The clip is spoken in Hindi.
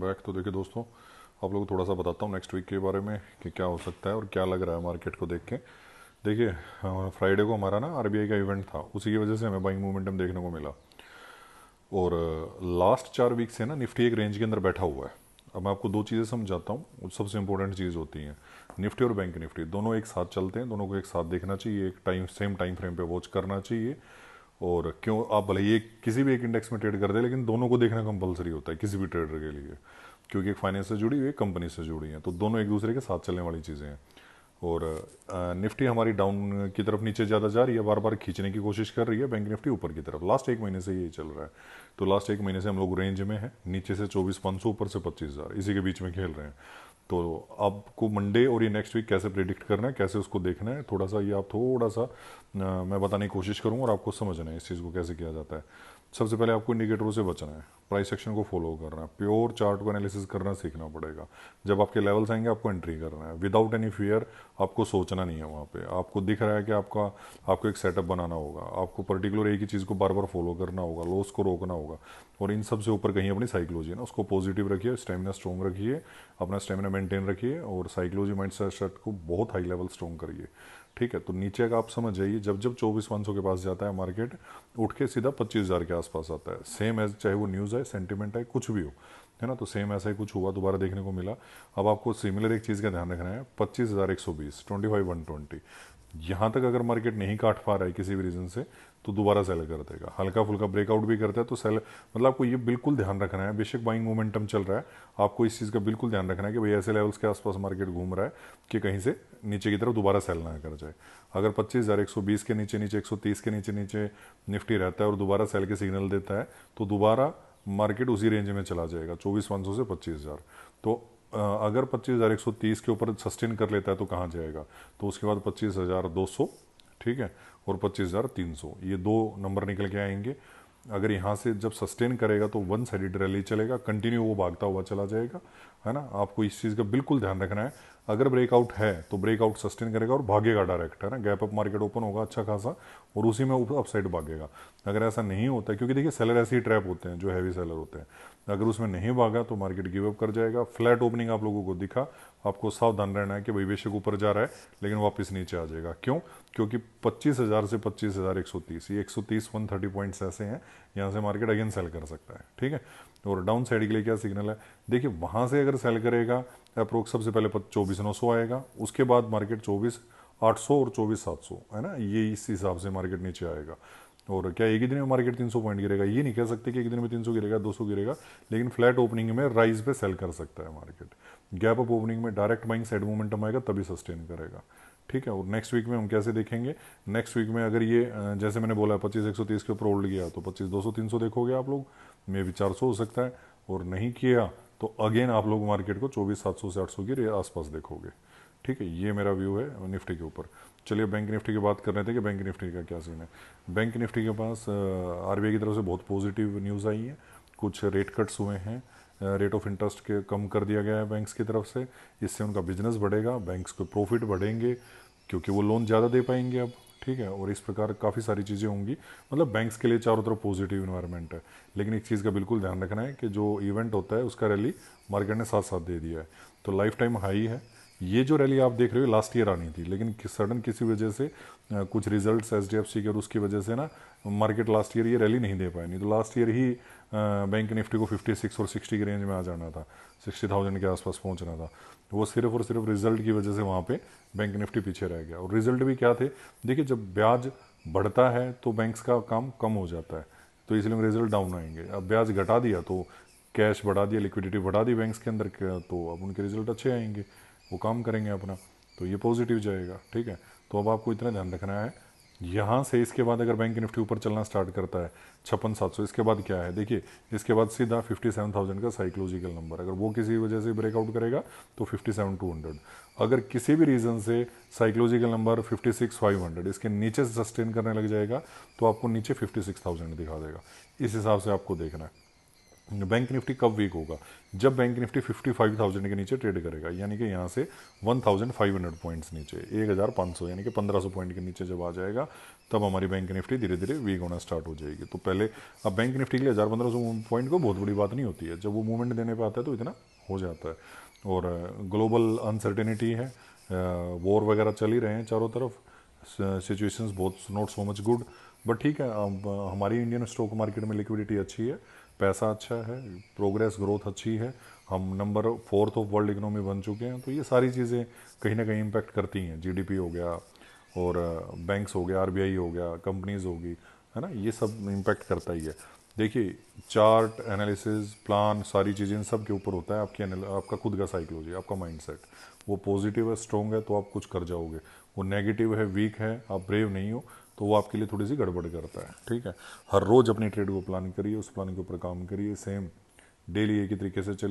बैक तो देखिए दोस्तों, आप लोगों को थोड़ा सा बताता हूँ नेक्स्ट वीक के बारे में कि क्या हो सकता है और क्या लग रहा है मार्केट को देख के। देखिए, फ्राइडे को हमारा ना आरबीआई का इवेंट था, उसी की वजह से हमें बाइंग मोमेंटम देखने को मिला। और लास्ट 4 वीक से ना निफ्टी एक रेंज के अंदर बैठा हुआ है। अब मैं आपको दो चीज़ें समझाता हूँ, वो सबसे इंपॉर्टेंट चीज़ होती हैं। निफ्टी और बैंक निफ्टी दोनों एक साथ चलते हैं, दोनों को एक साथ देखना चाहिए, एक टाइम सेम टाइम फ्रेम पे वॉच करना चाहिए। और क्यों आप भले ही एक किसी भी एक इंडेक्स में ट्रेड कर दे, लेकिन दोनों को देखना कंपलसरी होता है किसी भी ट्रेडर के लिए, क्योंकि एक फाइनेंस से जुड़ी हुई है, कंपनी से जुड़ी है, तो दोनों एक दूसरे के साथ चलने वाली चीज़ें हैं। और निफ्टी हमारी डाउन की तरफ नीचे ज़्यादा जा रही है, बार बार खींचने की कोशिश कर रही है, बैंक निफ्टी ऊपर की तरफ। लास्ट एक महीने से यही चल रहा है। तो लास्ट एक महीने से हम लोग रेंज में हैं, नीचे से 24,500, ऊपर से 25,000, इसी के बीच में खेल रहे हैं। तो आपको मंडे और ये नेक्स्ट वीक कैसे प्रेडिक्ट करना है, कैसे उसको देखना है, थोड़ा सा ये आप थोड़ा सा मैं बताने की कोशिश करूँगा और आपको समझना है इस चीज़ को कैसे किया जाता है। सबसे पहले आपको इंडिकेटरों से बचना है, प्राइस एक्शन को फॉलो करना है, प्योर चार्ट को एनालिसिस करना सीखना पड़ेगा। जब आपके लेवल्स आएंगे आपको एंट्री करना है विदाउट एनी फियर। आपको सोचना नहीं है, वहाँ पे आपको दिख रहा है कि आपको एक सेटअप बनाना होगा, आपको पर्टिकुलर एक ही चीज़ को बार बार फॉलो करना होगा, लॉस को रोकना होगा। और इन सब से ऊपर कहीं अपनी साइकोलॉजी है ना, उसको पॉजिटिव रखिए, स्टेमिना स्ट्रॉन्ग रखिए, अपना स्टेमिना मेंटेन रखिए, और साइकोलॉजी माइंड सेट को बहुत हाई लेवल स्ट्रॉन्ग करिए। ठीक है, तो नीचे का आप समझ जाइए, जब जब 24,500 के पास जाता है मार्केट, उठ के सीधा 25,000 के आसपास आता है। सेम एज, चाहे वो न्यूज़ है, सेंटिमेंट है, कुछ भी हो, है ना, तो सेम ऐसा ही कुछ हुआ, दोबारा देखने को मिला। अब आपको सिमिलर एक चीज़ का ध्यान रखना है, 25,120, 25,120, यहाँ तक अगर मार्केट नहीं काट पा रहा है किसी भी रीज़न से, तो दोबारा सेल कर देगा। हल्का फुल्का ब्रेकआउट भी करता है तो सेल, मतलब आपको ये बिल्कुल ध्यान रखना है, बेशक बाइंग मोमेंटम चल रहा है, आपको इस चीज़ का बिल्कुल ध्यान रखना है कि भाई ऐसे लेवल्स के आसपास मार्केट घूम रहा है कि कहीं से नीचे की तरफ दोबारा सेल ना कर जाए। अगर 25,120 के नीचे नीचे, 130 के नीचे नीचे निफ्टी रहता है और दोबारा सेल के सिग्नल देता है, तो दोबारा मार्केट उसी रेंज में चला जाएगा, 24,500 से 25,000। तो अगर 25,130 के ऊपर सस्टेन कर लेता है तो कहाँ जाएगा, तो उसके बाद 25,200, ठीक है, और 25,300, ये दो नंबर निकल के आएंगे। अगर यहाँ से जब सस्टेन करेगा तो वन साइडेड रैली चलेगा, कंटिन्यू वो भागता हुआ चला जाएगा, है ना। आपको इस चीज़ का बिल्कुल ध्यान रखना है। अगर ब्रेकआउट है तो ब्रेकआउट सस्टेन करेगा और भागेगा डायरेक्ट, है ना, गैप अप मार्केट ओपन होगा अच्छा खासा और उसी में अप साइड भागेगा। अगर ऐसा नहीं होता है, क्योंकि देखिए सेलर ऐसे ही ट्रैप होते हैं जो हैवी सेलर होते हैं, अगर उसमें नहीं भागा तो मार्केट गिव अप कर जाएगा। फ्लैट ओपनिंग आप लोगों को दिखा, आपको सावधान रहना है कि भाई बेशक ऊपर जा रहा है लेकिन वापस नीचे आ जाएगा। क्यों? क्योंकि 25,000 से 25,130, ये 130 130 पॉइंट्स ऐसे हैं, यहाँ से मार्केट अगेन सेल कर सकता है। ठीक है, और डाउन साइड के लिए क्या सिग्नल है, देखिए वहाँ से अगर सेल करेगा अप्रोक्स सबसे पहले 24,900 आएगा, उसके बाद मार्केट 24,800 और 24,700, है ना, ये इस हिसाब से मार्केट नीचे आएगा। और क्या एक ही दिन में मार्केट 300 पॉइंट गिरेगा, ये नहीं कह सकते कि एक दिन में 300 गिरेगा, 200 गिरेगा, लेकिन फ्लैट ओपनिंग में राइज पे सेल कर सकता है मार्केट। गैप अप ओपनिंग में डायरेक्ट बाइंग साइड मोमेंटम आएगा तभी सस्टेन करेगा। ठीक है, और नेक्स्ट वीक में हम कैसे देखेंगे, नेक्स्ट वीक में अगर ये जैसे मैंने बोला 25,130 के ऊपर होल्ड गया तो 25,200 300 देखोगे आप लोग, मे भी 400 हो सकता है, और नहीं किया तो अगेन आप लोग मार्केट को 24,700 से 800 के आसपास देखोगे। ठीक है, ये मेरा व्यू है निफ्टी के ऊपर। चलिए बैंक निफ्टी की बात कर रहे थे कि बैंक निफ्टी का क्या सीन है। बैंक निफ्टी के पास आरबीआई की तरफ से बहुत पॉजिटिव न्यूज़ आई है, कुछ रेट कट्स हुए हैं, रेट ऑफ इंटरेस्ट के कम कर दिया गया है बैंक्स की तरफ से, इससे उनका बिजनेस बढ़ेगा, बैंक्स को प्रॉफिट बढ़ेंगे क्योंकि वो लोन ज़्यादा दे पाएंगे अब। ठीक है, और इस प्रकार काफ़ी सारी चीज़ें होंगी, मतलब बैंक्स के लिए चारों तरफ पॉजिटिव इन्वायरमेंट है। लेकिन एक चीज़ का बिल्कुल ध्यान रखना है कि जो इवेंट होता है उसका रैली मार्केट ने साथ साथ दे दिया है, तो लाइफ टाइम हाई है। ये जो रैली आप देख रहे हो लास्ट ईयर आनी थी, लेकिन सडन किसी वजह से कुछ रिजल्ट्स एचडीएफसी के और उसकी वजह से ना मार्केट लास्ट ईयर ये रैली नहीं दे पाई, नहीं तो लास्ट ईयर ही बैंक निफ्टी को 56 और 60 की रेंज में आ जाना था, 60,000 के आसपास पहुंचना था। वो सिर्फ और सिर्फ रिजल्ट की वजह से वहाँ पे बैंक निफ्टी पीछे रह गया। और रिजल्ट भी क्या थे, देखिए जब ब्याज बढ़ता है तो बैंक्स का काम कम हो जाता है, तो इसलिए रिजल्ट डाउन आएंगे। अब ब्याज घटा दिया तो कैश बढ़ा दिया, लिक्विडिटी बढ़ा दी बैंक्स के अंदर, तो अब उनके रिजल्ट अच्छे आएंगे, वो काम करेंगे अपना, तो ये पॉजिटिव जाएगा। ठीक है, तो अब आपको इतना ध्यान रखना है, यहाँ से इसके बाद अगर बैंक निफ्टी ऊपर चलना स्टार्ट करता है 56,700, इसके बाद क्या है देखिए, इसके बाद सीधा 57,000 का साइकोलॉजिकल नंबर, अगर वो किसी वजह से ब्रेकआउट करेगा तो 57,200। अगर किसी भी रीज़न से साइकोलॉजिकल नंबर 56,500 इसके नीचे से सस्टेन करने लग जाएगा तो आपको नीचे 56,000 दिखा देगा। इस हिसाब से आपको देखना है। बैंक निफ्टी कब वीक होगा? जब बैंक निफ्टी 55,000 के नीचे ट्रेड करेगा, यानी कि यहाँ से 1,500 पॉइंट्स नीचे, 1,500 यानी कि 1,500 पॉइंट के नीचे जब आ जाएगा, तब हमारी बैंक निफ्टी धीरे धीरे वीक होना स्टार्ट हो जाएगी। तो पहले, अब बैंक निफ्टी के लिए 1,500 पॉइंट को बहुत बड़ी बात नहीं होती है, जब वो मूवमेंट देने पर आता है तो इतना हो जाता है। और ग्लोबल अनसर्टेनिटी है, वॉर वगैरह चल ही रहे हैं चारों तरफ, सिचुएशंस बहुत not so much good, but ठीक है। अब हमारी इंडियन स्टॉक मार्केट में लिक्विडिटी अच्छी है, पैसा अच्छा है, प्रोग्रेस ग्रोथ अच्छी है, हम number 4th of world economy बन चुके हैं। तो ये सारी चीज़ें कहीं ना कहीं इम्पैक्ट करती हैं। जीडीपी हो गया, और बैंक्स हो गया, आरबीआई हो गया, कंपनीज होगी, है ना, ये सब इम्पैक्ट करता ही है। देखिए, चार्ट एनालिसिस, प्लान, सारी चीज़ें इन सब के ऊपर होता है आपका खुद का साइकोलॉजी, आपका माइंडसेट। वो पॉजिटिव है, स्ट्रॉन्ग है, तो आप कुछ कर जाओगे। वो नेगेटिव है, वीक है, आप ब्रेव नहीं हो, तो वो आपके लिए थोड़ी सी गड़बड़ करता है। ठीक है, हर रोज़ अपनी ट्रेड को प्लान करिए, उस प्लान के ऊपर काम करिए, सेम डेली एक ही तरीके से चलिए।